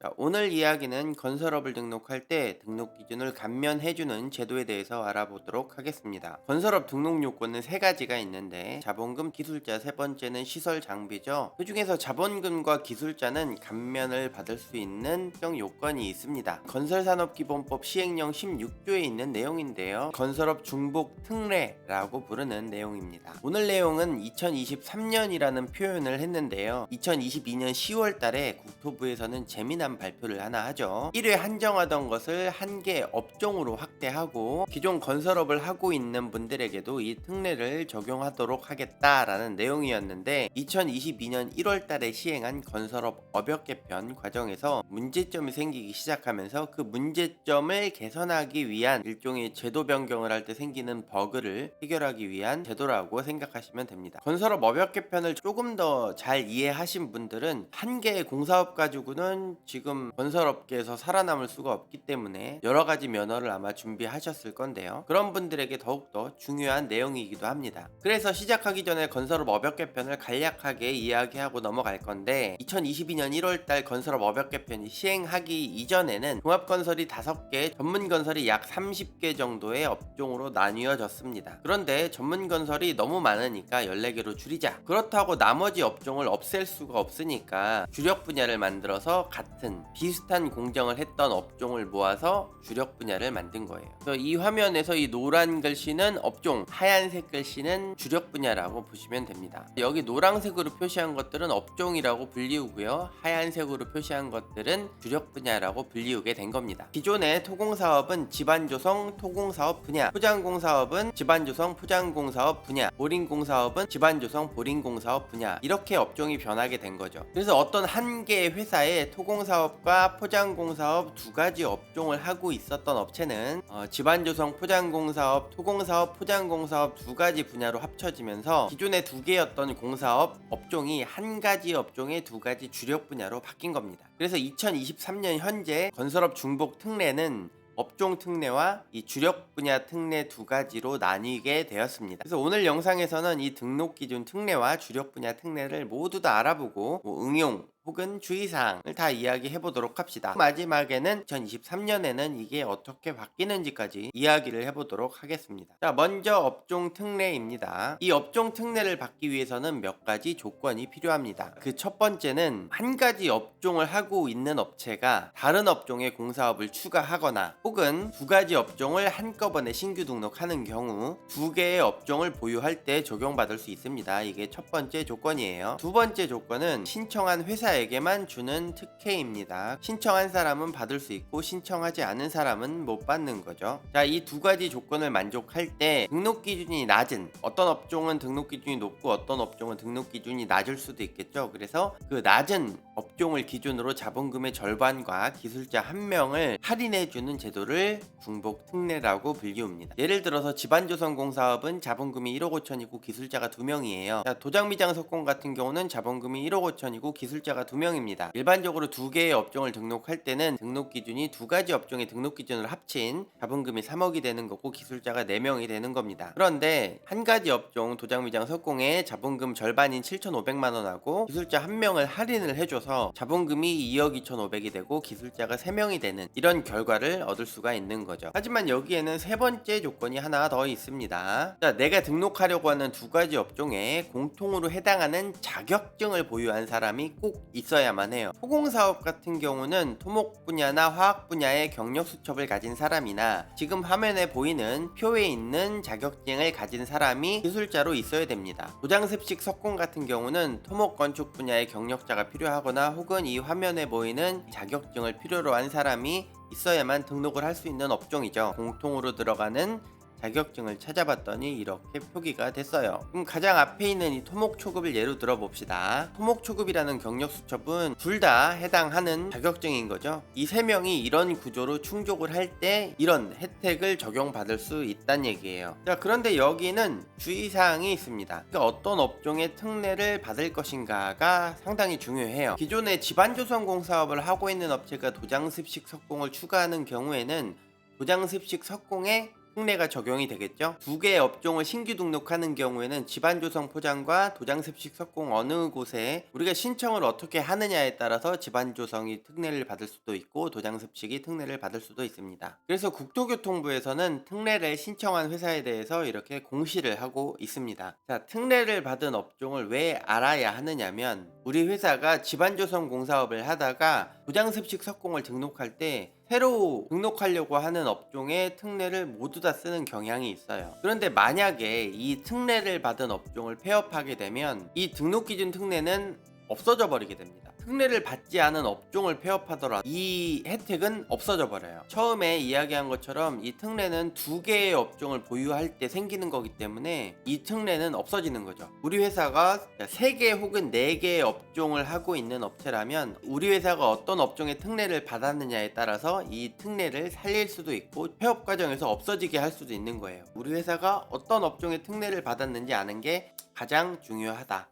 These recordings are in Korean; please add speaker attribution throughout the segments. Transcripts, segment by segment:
Speaker 1: 자, 오늘 이야기는 건설업을 등록할 때 등록 기준을 감면해주는 제도에 대해서 알아보도록 하겠습니다. 건설업 등록 요건은 세 가지가 있는데 자본금, 기술자, 세 번째는 시설 장비죠. 그 중에서 자본금과 기술자는 감면을 받을 수 있는 특정 요건이 있습니다. 건설산업기본법 시행령 16조에 있는 내용인데요. 건설업 중복 특례라고 부르는 내용입니다. 오늘 내용은 2023년이라는 표현을 했는데요. 2022년 10월 달에 국토부에서는 재미난 발표를 하나 하죠. 1회 한정하던 것을 한 개 업종으로 확대하고 기존 건설업을 하고 있는 분들에게도 이 특례를 적용하도록 하겠다라는 내용이었는데 2022년 1월 달에 시행한 건설업 업역 개편 과정에서 문제점이 생기기 시작하면서 그 문제점을 개선하기 위한 일종의 제도 변경을 할 때 생기는 버그를 해결하기 위한 제도라고 생각하시면 됩니다. 건설업 업역 개편을 조금 더 잘 이해하신 분들은 한 개의 공사업 가지고는 지금 건설업계에서 살아남을 수가 없기 때문에 여러 가지 면허를 아마 준비하셨을 건데요. 그런 분들에게 더욱더 중요한 내용이기도 합니다. 그래서 시작하기 전에 건설업 업역 개편을 간략하게 이야기하고 넘어갈 건데 2022년 1월달 건설업 업역 개편이 시행하기 이전에는 종합건설이 5개, 전문건설이 약 30개 정도의 업종으로 나뉘어졌습니다. 그런데 전문건설이 너무 많으니까 14개로 줄이자. 그렇다고 나머지 업종을 없앨 수가 없으니까 주력 분야를 만들어서 같은 비슷한 공정을 했던 업종을 모아서 주력 분야를 만든 거예요. 그래서 이 화면에서 이 노란 글씨는 업종, 하얀색 글씨는 주력 분야라고 보시면 됩니다. 여기 노란색으로 표시한 것들은 업종이라고 불리우고요. 하얀색으로 표시한 것들은 주력 분야라고 불리우게 된 겁니다. 기존의 토공사업은 집안조성 토공사업 분야, 포장공사업은 집안조성 포장공사업 분야, 보링공사업은 집안조성 보링공사업 분야, 이렇게 업종이 변하게 된 거죠. 그래서 어떤 한 개의 회사에 토공사업과 포장공사업 두 가지 업종을 하고 있었던 업체는 집안조성 포장공사업, 토공사업, 포장공사업 두 가지 분야로 합쳐지면서 기존의 두 개였던 공사업 업종이 한 가지 업종의 두 가지 주력 분야로 바뀐 겁니다. 그래서 2023년 현재 건설업 중복 특례는 업종 특례와 이 주력 분야 특례 두 가지로 나뉘게 되었습니다. 그래서 오늘 영상에서는 이 등록 기준 특례와 주력 분야 특례를 모두 다 알아보고 응용 혹은 주의사항을 다 이야기해 보도록 합시다. 마지막에는 2023년에는 이게 어떻게 바뀌는지까지 이야기를 해보도록 하겠습니다. 자, 먼저 업종 특례입니다. 이 업종 특례를 받기 위해서는 몇 가지 조건이 필요합니다. 그 첫 번째는 한 가지 업종을 하고 있는 업체가 다른 업종의 공사업을 추가하거나 혹은 두 가지 업종을 한꺼번에 신규 등록하는 경우 두 개의 업종을 보유할 때 적용받을 수 있습니다. 이게 첫 번째 조건이에요. 두 번째 조건은 신청한 회사에게만 주는 특혜입니다. 신청한 사람은 받을 수 있고 신청하지 않은 사람은 못 받는 거죠. 자, 이 두 가지 조건을 만족할 때 등록 기준이 낮은, 어떤 업종은 등록 기준이 높고 어떤 업종은 등록 기준이 낮을 수도 있겠죠. 그래서 그 낮은 업종을 기준으로 자본금의 절반과 기술자 한 명을 할인해주는 제도를 중복 특례라고 불리웁니다. 예를 들어서 집안조성공사업은 자본금이 1억 5천이고 기술자가 2명이에요. 자, 도장미장 석공 같은 경우는 자본금이 1억 5천이고 기술자가 2명입니다. 일반적으로 두 개의 업종을 등록할 때는 등록 기준이 두 가지 업종의 등록 기준을 합친 자본금이 3억이 되는 거고 기술자가 4명이 되는 겁니다. 그런데 한 가지 업종 도장미장 석공에 자본금 절반인 7,500만 원하고 기술자 한 명을 할인을 해줘서 자본금이 2억 2,500이 되고 기술자가 3명이 되는 이런 결과를 얻을 수가 있는 거죠. 하지만 여기에는 세 번째 조건이 하나 더 있습니다. 자, 내가 등록하려고 하는 두 가지 업종에 공통으로 해당하는 자격증을 보유한 사람이 꼭 있어야만 해요. 토공사업 같은 경우는 토목 분야나 화학 분야의 경력 수첩을 가진 사람이나 지금 화면에 보이는 표에 있는 자격증을 가진 사람이 기술자로 있어야 됩니다. 도장습식 석공 같은 경우는 토목 건축 분야의 경력자가 필요하거나 혹은 이 화면에 보이는 자격증을 필요로 한 사람이 있어야만 등록을 할 수 있는 업종이죠. 공통으로 들어가는 자격증을 찾아봤더니 이렇게 표기가 됐어요. 그럼 가장 앞에 있는 이 토목초급을 예로 들어봅시다. 토목초급이라는 경력수첩은 둘 다 해당하는 자격증인 거죠. 이 세 명이 이런 구조로 충족을 할 때 이런 혜택을 적용받을 수 있다는 얘기예요. 자, 그런데 여기는 주의사항이 있습니다. 그러니까 어떤 업종의 특례를 받을 것인가가 상당히 중요해요. 기존에 집안조성공사업을 하고 있는 업체가 도장습식 석공을 추가하는 경우에는 도장습식 석공에 특례가 적용이 되겠죠. 두 개의 업종을 신규 등록하는 경우에는 집안조성 포장과 도장습식 석공 어느 곳에 우리가 신청을 어떻게 하느냐에 따라서 집안조성이 특례를 받을 수도 있고 도장습식이 특례를 받을 수도 있습니다. 그래서 국토교통부에서는 특례를 신청한 회사에 대해서 이렇게 공시를 하고 있습니다. 자, 특례를 받은 업종을 왜 알아야 하느냐면 우리 회사가 집안조성 공사업을 하다가 도장습식 석공을 등록할 때 새로 등록하려고 하는 업종의 특례를 모두 다 쓰는 경향이 있어요. 그런데 만약에 이 특례를 받은 업종을 폐업하게 되면 이 등록기준 특례는 없어져 버리게 됩니다. 특례를 받지 않은 업종을 폐업하더라도 이 혜택은 없어져 버려요. 처음에 이야기한 것처럼 이 특례는 두 개의 업종을 보유할 때 생기는 거기 때문에 이 특례는 없어지는 거죠. 우리 회사가 3개 혹은 4개의 업종을 하고 있는 업체라면 우리 회사가 어떤 업종의 특례를 받았느냐에 따라서 이 특례를 살릴 수도 있고 폐업 과정에서 없어지게 할 수도 있는 거예요. 우리 회사가 어떤 업종의 특례를 받았는지 아는 게 가장 중요하다.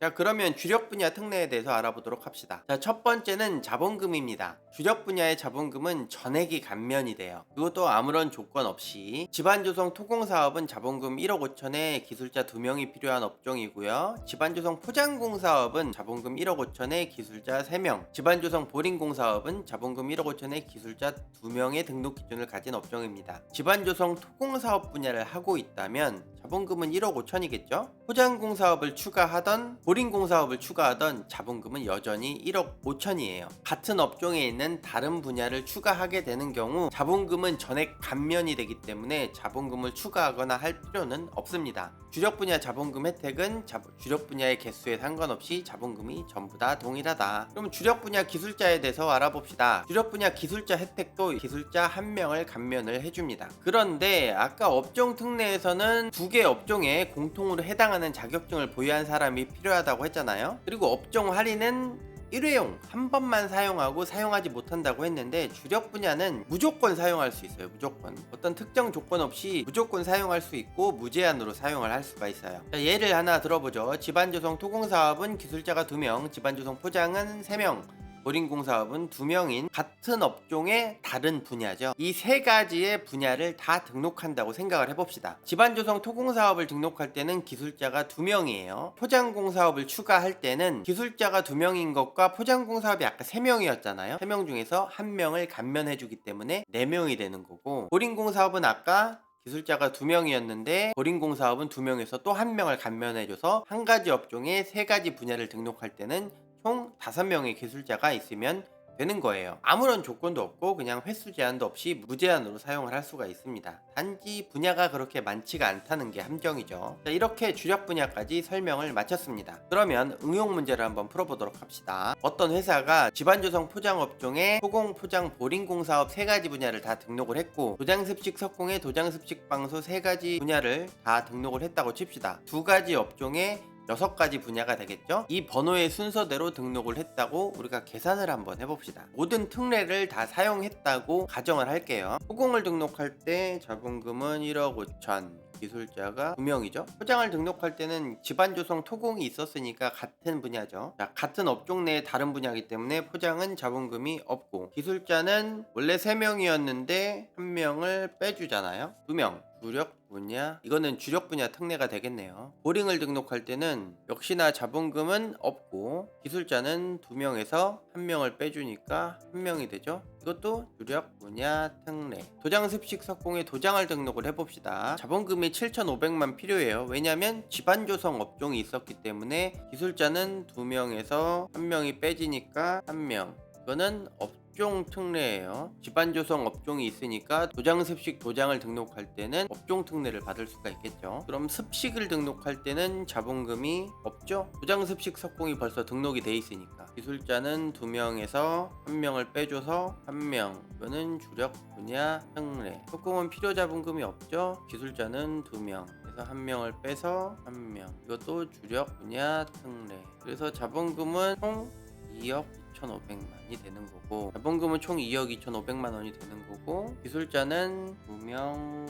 Speaker 1: 자, 그러면 주력 분야 특례에 대해서 알아보도록 합시다. 자, 첫 번째는 자본금입니다. 주력 분야의 자본금은 전액이 감면이 돼요. 그것도 아무런 조건 없이. 집안조성 토공사업은 자본금 1억 5천에 기술자 2명이 필요한 업종이고요. 집안조성 포장공사업은 자본금 1억 5천에 기술자 3명. 집안조성 보링공사업은 자본금 1억 5천에 기술자 2명의 등록 기준을 가진 업종입니다. 집안조성 토공사업 분야를 하고 있다면 자본금은 1억 5천이겠죠? 포장공사업을 추가하던 보링공사업을 추가하던 자본금은 여전히 1억 5천이에요. 같은 업종에 있는 다른 분야를 추가하게 되는 경우 자본금은 전액 감면이 되기 때문에 자본금을 추가하거나 할 필요는 없습니다. 주력 분야 자본금 혜택은 주력 분야의 개수에 상관없이 자본금이 전부 다 동일하다. 그럼 주력 분야 기술자에 대해서 알아봅시다. 주력 분야 기술자 혜택도 기술자 1명을 감면을 해줍니다. 그런데 아까 업종 특례에서는 두 개 업종에 공통으로 해당하는 자격증을 보유한 사람이 필요하다고 했잖아요. 그리고 업종 할인은 일회용 한 번만 사용하고 사용하지 못한다고 했는데 주력 분야는 무조건 사용할 수 있어요. 무조건 어떤 특정 조건 없이 무조건 사용할 수 있고 무제한으로 사용을 할 수가 있어요. 자, 예를 하나 들어보죠. 집안조성 토공사업은 기술자가 2명, 집안조성 포장은 3명, 보링공사업은 2명인 같은 업종의 다른 분야죠. 이 세 가지의 분야를 다 등록한다고 생각을 해봅시다. 집안조성 토공사업을 등록할 때는 기술자가 2명이에요. 포장공사업을 추가할 때는 기술자가 2명인 것과 포장공사업이 아까 3명이었잖아요. 3명 중에서 1명을 감면해주기 때문에 4명이 되는 거고, 보링공사업은 아까 기술자가 2명이었는데 보링공사업은 2명에서 또 1명을 감면해줘서 한 가지 업종에 3가지 분야를 등록할 때는 총 5명의 기술자가 있으면 되는 거예요. 아무런 조건도 없고 그냥 횟수 제한도 없이 무제한으로 사용을 할 수가 있습니다. 단지 분야가 그렇게 많지가 않다는 게 함정이죠. 자, 이렇게 주력 분야까지 설명을 마쳤습니다. 그러면 응용 문제를 한번 풀어보도록 합시다. 어떤 회사가 집안조성 포장업종에 토공, 포장, 보링공 사업 3가지 분야를 다 등록을 했고 도장습식 석공에 도장습식 방수 3가지 분야를 다 등록을 했다고 칩시다. 2가지 업종에 6가지 분야가 되겠죠? 이 번호의 순서대로 등록을 했다고 우리가 계산을 한번 해봅시다. 모든 특례를 다 사용했다고 가정을 할게요. 토공을 등록할 때 자본금은 1억 5천, 기술자가 2명이죠. 포장을 등록할 때는 집안조성 토공이 있었으니까 같은 분야죠. 자, 같은 업종 내의 다른 분야이기 때문에 포장은 자본금이 없고, 기술자는 원래 3명이었는데 1명을 빼주잖아요. 2명. 주력 분야, 이거는 주력 분야 특례가 되겠네요. 보링을 등록할 때는 역시나 자본금은 없고 기술자는 2명에서 1명을 빼주니까 1명이 되죠. 이것도 주력 분야 특례. 도장습식 석공에 도장을 등록을 해봅시다. 자본금이 7,500만 필요해요. 왜냐면 집안조성 업종이 있었기 때문에 기술자는 2명에서 1명이 빼지니까 1명. 이거는 업종 특례예요. 집안조성 업종이 있으니까 도장습식 도장을 등록할 때는 업종 특례를 받을 수가 있겠죠. 그럼 습식을 등록할 때는 자본금이 없죠. 도장습식 석공이 벌써 등록이 돼 있으니까 기술자는 2명에서 1명을 빼줘서 1명. 이거는 주력 분야 특례. 석공은 필요 자본금이 없죠. 기술자는 2명. 그래서 1명을 빼서 1명. 이것도 주력 분야 특례. 그래서 자본금은 총 2억 2,500만이 되는 거고, 자본금은 총 2억 2,500만 원이 되는 거고, 기술자는 2명,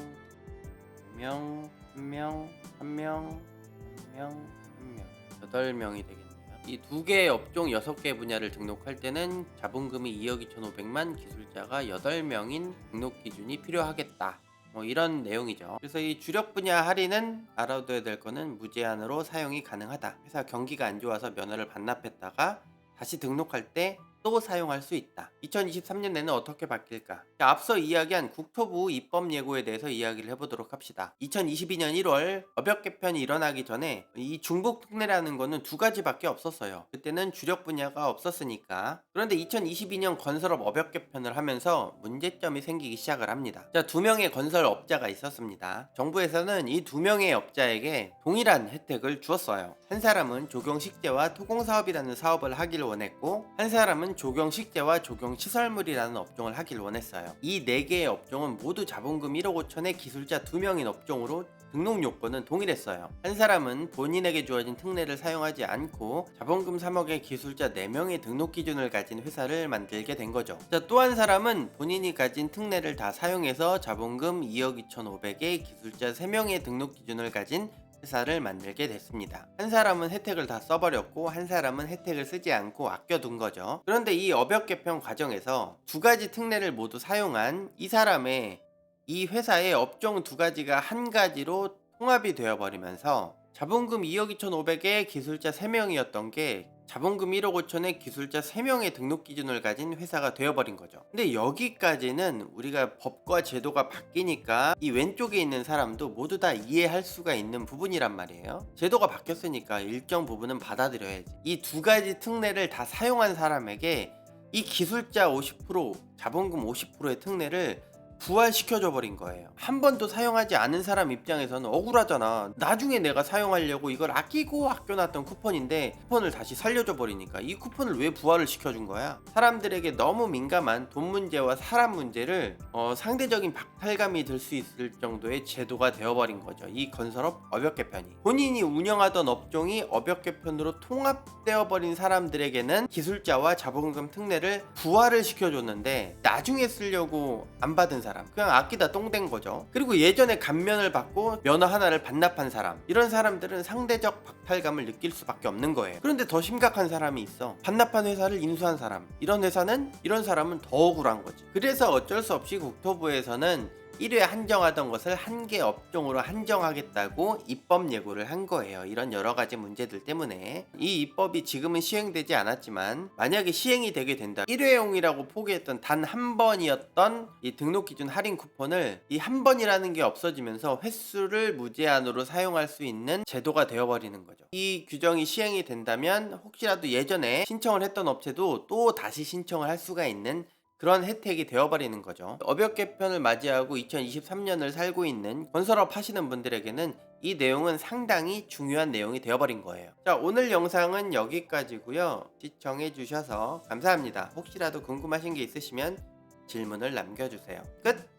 Speaker 1: 2명, 1명, 1명, 1명, 1명, 8명이 되겠네요. 이 두 개의 업종 6개 분야를 등록할 때는 자본금이 2억 2,500만, 기술자가 8명인 등록 기준이 필요하겠다. 뭐 이런 내용이죠. 그래서 이 주력 분야 할인은 알아둬야 될 거는 무제한으로 사용이 가능하다. 회사 경기가 안 좋아서 면허를 반납했다가 다시 등록할 때 또 사용할 수 있다. 2023년에는 어떻게 바뀔까? 자, 앞서 이야기한 국토부 입법 예고에 대해서 이야기를 해보도록 합시다. 2022년 1월 업역 개편이 일어나기 전에 이 중복 특례라는 거는 두 가지밖에 없었어요. 그때는 주력 분야가 없었으니까. 그런데 2022년 건설업 업역 개편을 하면서 문제점이 생기기 시작을 합니다. 자, 두 명의 건설업자가 있었습니다. 정부에서는 이 두 명의 업자에게 동일한 혜택을 주었어요. 한 사람은 조경식재와 토공사업이라는 사업을 하길 원했고, 한 사람은 조경식재와 조경시설물이라는 업종을 하길 원했어요. 이 4개의 업종은 모두 자본금 1억 5천의 기술자 2명인 업종으로 등록 요건은 동일했어요. 한 사람은 본인에게 주어진 특례를 사용하지 않고 자본금 3억의 기술자 4명의 등록 기준을 가진 회사를 만들게 된 거죠. 또 한 사람은 본인이 가진 특례를 다 사용해서 자본금 2억 2,500의 기술자 3명의 등록 기준을 가진 회사를 만들게 됐습니다. 한 사람은 혜택을 다 써버렸고 한 사람은 혜택을 쓰지 않고 아껴둔 거죠. 그런데 이 업역 개편 과정에서 두 가지 특례를 모두 사용한 이 사람의 이 회사의 업종 두 가지가 한 가지로 통합이 되어버리면서 자본금 2억 2,500의 기술자 3명이었던 게 자본금 1억 5천의 기술자 3명의 등록 기준을 가진 회사가 되어버린 거죠. 근데 여기까지는 우리가 법과 제도가 바뀌니까 이 왼쪽에 있는 사람도 모두 다 이해할 수가 있는 부분이란 말이에요. 제도가 바뀌었으니까 일정 부분은 받아들여야지. 이 두 가지 특례를 다 사용한 사람에게 이 기술자 50%, 자본금 50%의 특례를 부활시켜줘 버린 거예요. 한 번도 사용하지 않은 사람 입장에서는 억울하잖아. 나중에 내가 사용하려고 이걸 아끼고 아껴놨던 쿠폰인데 쿠폰을 다시 살려줘 버리니까 이 쿠폰을 왜 부활을 시켜준 거야? 사람들에게 너무 민감한 돈 문제와 사람 문제를 상대적인 박탈감이 들 수 있을 정도의 제도가 되어버린 거죠. 이 건설업 업역 개편이. 본인이 운영하던 업종이 업역 개편으로 통합되어 버린 사람들에게는 기술자와 자본금 특례를 부활을 시켜줬는데 나중에 쓰려고 안 받은 사람, 그냥 아끼다 똥된 거죠. 그리고 예전에 감면을 받고 면허 하나를 반납한 사람, 이런 사람들은 상대적 박탈감을 느낄 수밖에 없는 거예요. 그런데 더 심각한 사람이 있어. 반납한 회사를 인수한 사람, 이런 사람은 더 억울한 거지. 그래서 어쩔 수 없이 국토부에서는 1회 한정하던 것을 한 개 업종으로 한정하겠다고 입법 예고를 한 거예요. 이런 여러 가지 문제들 때문에. 이 입법이 지금은 시행되지 않았지만 만약에 시행이 되게 된다, 1회용이라고 포기했던 단 한 번이었던 이 등록 기준 할인 쿠폰을 이 한 번이라는 게 없어지면서 횟수를 무제한으로 사용할 수 있는 제도가 되어버리는 거죠. 이 규정이 시행이 된다면 혹시라도 예전에 신청을 했던 업체도 또 다시 신청을 할 수가 있는 그런 혜택이 되어버리는 거죠. 업역 개편을 맞이하고 2023년을 살고 있는 건설업 하시는 분들에게는 이 내용은 상당히 중요한 내용이 되어버린 거예요. 자, 오늘 영상은 여기까지고요. 시청해주셔서 감사합니다. 혹시라도 궁금하신 게 있으시면 질문을 남겨주세요. 끝!